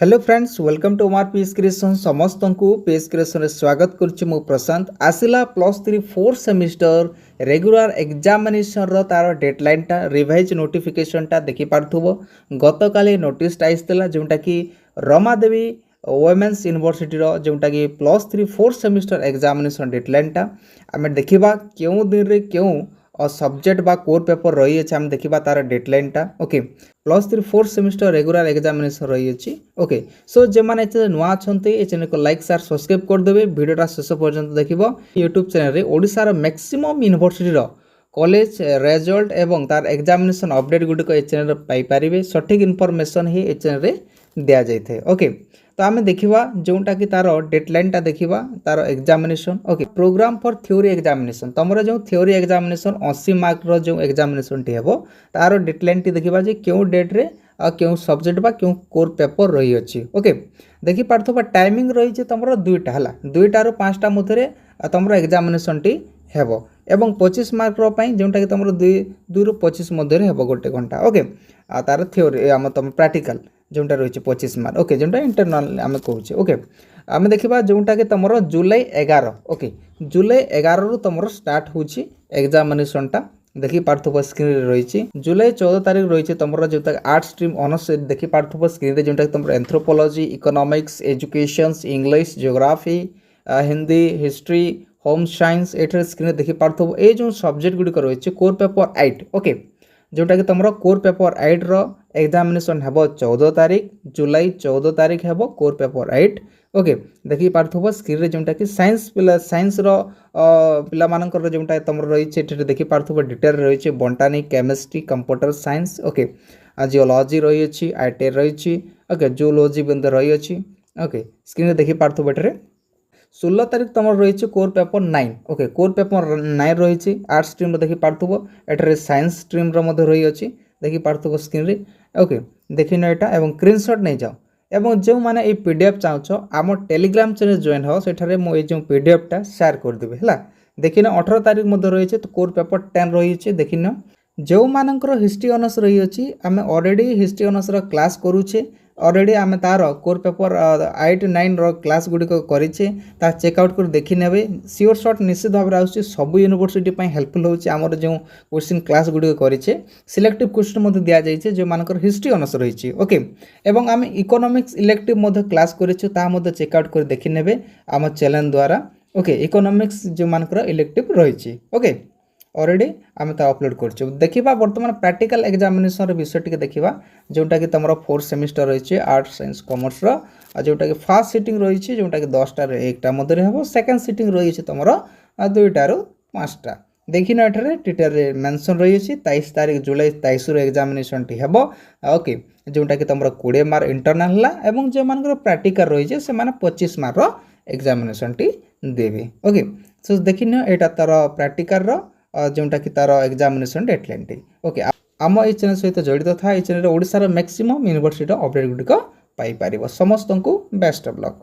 Hello friends welcome to our peace creation समस्त को peace creation रे स्वागत करुच्ची मु प्रशांत आसिला +3 4th सेमिस्टर रेगुलर एग्जामिनेशन रो तार डेडलाइन टा रिवाइज नोटिफिकेशन टा देखि पारथुबो गत काली नोटिस टा आइसतला जोंटा कि रमादेवी वोमेन्स यूनिवर्सिटी रो जोंटा कि +3 4th सेमिस्टर एग्जामिनेशन डेडलाइन टा आमे देखिबा केउ दिन रे केउ सब्जेक्ट बा कोर पेपर रही है आम देखा तार डेडलाइन टा okay +3 4th semester regular examination रही है ओके सो जे माने नुआ अच्छे ये चैनल को लाइक शेयर सब्सक्राइब करदे भिडियोटा शेष पर्यंत देखो यूट्यूब चैनल रे ओडिशार मैक्सिमम यूनिवर्सिटी कॉलेज रिजल्ट एवं तार एग्जामिनेशन अपडेट गुड़िक ये चैनल पाई पारे सठिक इनफॉरमेशन ही ये चैनल रे दिया जाए ओके तो आम देखा जोटा कि तार डेडलाइन टा देखा तार examination okay program for theory examination तुम जो थ्योरी एग्जामिनेशन 80 मार्क रो जो एग्जामिनेशन टी हे तार डेडलाइन टी देखा जे क्यों डेट रे क्यों सब्जेक्ट बा क्यों कोर पेपर रही अच्छी ओके देखी पार्थबा टाइमिंग रही तुम दुईटा है दुईटार 5टा मध्य तुम एग्जामिनेशन टी हेबो एवं 25 मार्क रोपाई जोटा कि तुम 2 ରୁ 25 मध्य हेबो गोटे घंटा ओके आ तार थ्योरी आम तुम प्रैक्टिकल जोटा रही 25 मार्क ओके जोटा इंटरनल आम कहूँ ओके आम देखा जोटा कि तुम जुलाई 11 ओके जुलाई 11 रु तुम स्टार्ट हो एग्जामिनेशन टा देखी पार्थुब स्क्रीन रही जुलाई 14 तारीख रही तुम जो आर्ट स्ट्रीम ऑनर्स देखी पार्थुब स्क्रीन जोटा कि तुम anthropology economics education English geography Hindi history home science ये स्क्रीन देखी पार्थुब ये जो सब्जेक्ट गुड़िक रही कोर पेपर 8 ओके जोटा कि तुम कोर पेपर 8 रो एग्जामिनेशन हेबो 14 तारीख जुलाई 14 तारीख हेबो कोर पेपर 8 ओके देखी पार्थुब स्क्रीन रे जोटा कि साइंस साइंस रो पिला मानकर जोटा तुम रही देखी पार्थुब डिटेल रही बोटानी chemistry computer science okay geology रही अच्छी आईटी रही ओके जूलॉजी भी रही अच्छी ओके स्क्रीन रे देखी पार्थुब एटे 16 तारीख तुम रही core paper 9 okay core paper 9 रही आर्ट स्ट्रीम देखी पार्थुब एटे साइंस स्ट्रीम रही अच्छी देखी पार्थुब स्क्रीन रे ओके देखी ना एवं स्क्रीनशॉट नहीं जाओ एवं जो मैंने ये पीडीएफ चाहो आम टेलीग्राम चैनल जॉइन हो सेठारे मो जो पीडीएफ टा शेयर करदेवी है देखिन 18 तारीख मध्य रही तो कोर पेपर 10 रही देखिन जो मानकर हिस्ट्री ऑनर्स रही अच्छी आम ऑलरेडी हिस्ट्री ऑनर्स क्लास करूचे ऑलरेडी आम तार कोर पेपर 8 9 रो क्लास गुड़िक करे चेकआउट कर देखी ने सियोर शॉर्ट निश्चित भाव में सब यूनिवर्सिटी हेल्पफुल होमर जो क्वेश्चन क्लास गुड़िक करे सिलेक्टिव क्वेश्चन दि जाए जो मानकर हिस्ट्री ऑनर्स रही ओके एवं आम इकोनॉमिक्स इलेक्टिव क्लास करे चेकआउट कर देखी ने आम चैनल द्वारा ओके इकोनॉमिक्स जो मानकर इलेक्टिव रही ओके ऑलरेडी आम अपलोड कर देखा बर्तमान प्रैक्टिकल एग्जामिनेशन विषय टी देखा जोटा कि तुम 4th सेमिस्टर रही आर्ट साइंस कॉमर्स जोटा कि फर्स्ट सिटिंग रही जोटा कि 10टा 1टा मध्य हम सेकेंड सिटिंग रही तुम 2टा ରୁ 5टा देखिन एठारे डिटेल मेंशन रही 23 तारीख जुलाई 23 रो एग्जामिनेशन टी हेबो ओके जोटा कि तुम 20 मार्क इंटरनल है जो मान प्रैक्टिकल रही से 25 मार्क रो एग्जामिनेशन टी देवे ओके सो देखिन एटा तार प्रैक्टिकल जोटा कि तार एग्जामिनेशन डेडलाइन टी ओके आम ये चैनल सहित जड़ित था ये चैनल ओडिशार मैक्सिमम यूनिवर्सिटी अपडेट गुड़िक पाई पार समस्त को बेस्ट ऑफ लक।